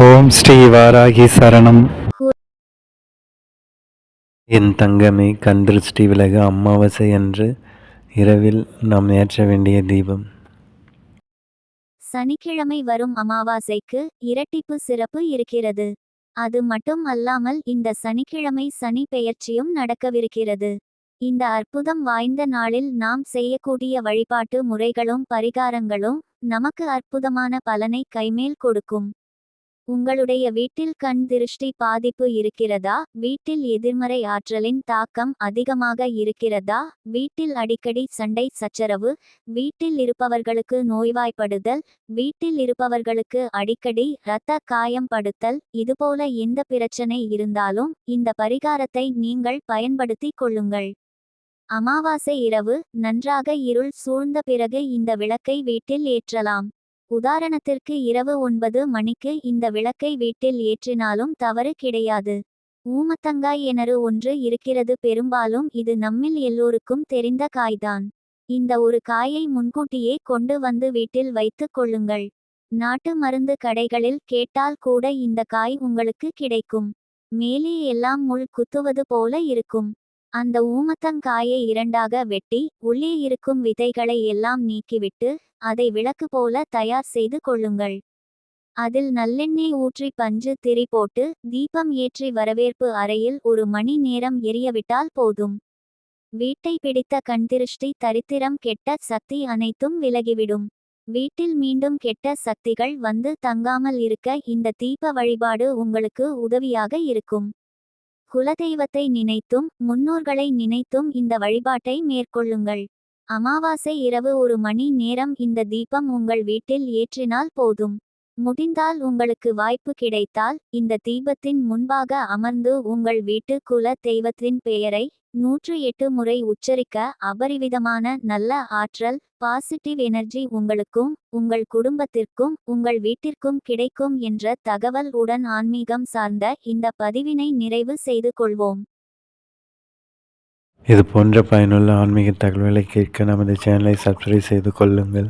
ஓம் ஸ்ரீ வாராகி சரணம். என் தங்கமே, கண் திருஷ்டி விலக அமாவாசை அன்று இரவில் நாம் ஏற்ற வேண்டிய தீபம். சனிக்கிழமை வரும் அமாவாசைக்கு இரட்டிப்பு சிறப்பு இருக்கிறது. அது மட்டும் அல்லாமல் இந்த சனிக்கிழமை சனி பெயர்ச்சியும் நடக்கவிருக்கிறது. இந்த அற்புதம் வாய்ந்த நாளில் நாம் செய்யக்கூடிய வழிபாட்டு முறைகளும் பரிகாரங்களும் நமக்கு அற்புதமான பலனை கைமேல் கொடுக்கும். உங்களுடைய வீட்டில் கண் திருஷ்டி பாதிப்பு இருக்கிறதா? வீட்டில் எதிர்மறை ஆற்றலின் தாக்கம் அதிகமாக இருக்கிறதா? வீட்டில் அடிக்கடி சண்டை சச்சரவு, வீட்டில் இருப்பவர்களுக்கு நோய்வாய்ப்படுதல், வீட்டில் இருப்பவர்களுக்கு அடிக்கடி இரத்த காயம் படுத்தல், இதுபோல எந்த பிரச்சனை இருந்தாலும் இந்த பரிகாரத்தை நீங்கள் பயன்படுத்திக் கொள்ளுங்கள். அமாவாசை இரவு நன்றாக இருள் சூழ்ந்த பிறகு இந்த விளக்கை வீட்டில் ஏற்றலாம். உதாரணத்திற்கு இரவு 9 மணிக்கு இந்த விளக்கை வீட்டில் ஏற்றினாலும் தவறு கிடையாது. ஊமத்தங்காய் எனறு ஒன்று இருக்கிறது. பெரும்பாலும் இது நம்மில் எல்லோருக்கும் தெரிந்த காய்தான். இந்த ஒரு காயை முன்கூட்டியே கொண்டு வந்து வீட்டில் வைத்துக் கொள்ளுங்கள். நாட்டு மருந்து கடைகளில் கேட்டால் கூட இந்த காய் உங்களுக்கு கிடைக்கும். மேலே எல்லாம் முள் குத்துவது போல இருக்கும். அந்த ஊமத்தங்காயை இரண்டாக வெட்டி உள்ளே இருக்கும் விதைகளை எல்லாம் நீக்கிவிட்டு அதை விளக்கு போல தயார் செய்து கொள்ளுங்கள். அதில் நல்லெண்ணெய் ஊற்றி பஞ்சு திரி போட்டு தீபம் ஏற்றி வரவேற்பு அறையில் 1 மணி நேரம் எரியவிட்டால் போதும். வீட்டை பிடித்த கண்திருஷ்டி, தரித்திரம், கெட்ட சக்தி அனைத்தும் விலகிவிடும். வீட்டில் மீண்டும் கெட்ட சக்திகள் வந்து தங்காமல் இருக்க இந்த தீப வழிபாடு உங்களுக்கு உதவியாக இருக்கும். குலதெய்வத்தை நினைத்தும் முன்னோர்களை நினைத்தும் இந்த வழிபாட்டை மேற்கொள்ளுங்கள். அமாவாசை இரவு 1 மணி நேரம் இந்த தீபம் உங்கள் வீட்டில் ஏற்றினால் போதும். முடிந்தால் உங்களுக்கு வாய்ப்பு கிடைத்தால் இந்த தீபத்தின் முன்பாக அமர்ந்து உங்கள் வீட்டு குல தெய்வத்தின் பெயரை 108 முறை உச்சரிக்க அபரிவிதமான நல்ல ஆற்றல், பாசிட்டிவ் எனர்ஜி உங்களுக்கும் உங்கள் குடும்பத்திற்கும் உங்கள் வீட்டிற்கும் கிடைக்கும் என்ற தகவல் உடன் ஆன்மீகம் சார்ந்த இந்த பதிவினை நிறைவு செய்து கொள்வோம். இது போன்ற பயனுள்ள ஆன்மீக தகவல்களை கேட்க நமது சேனலை சப்ஸ்கிரைப் செய்து கொள்ளுங்கள்.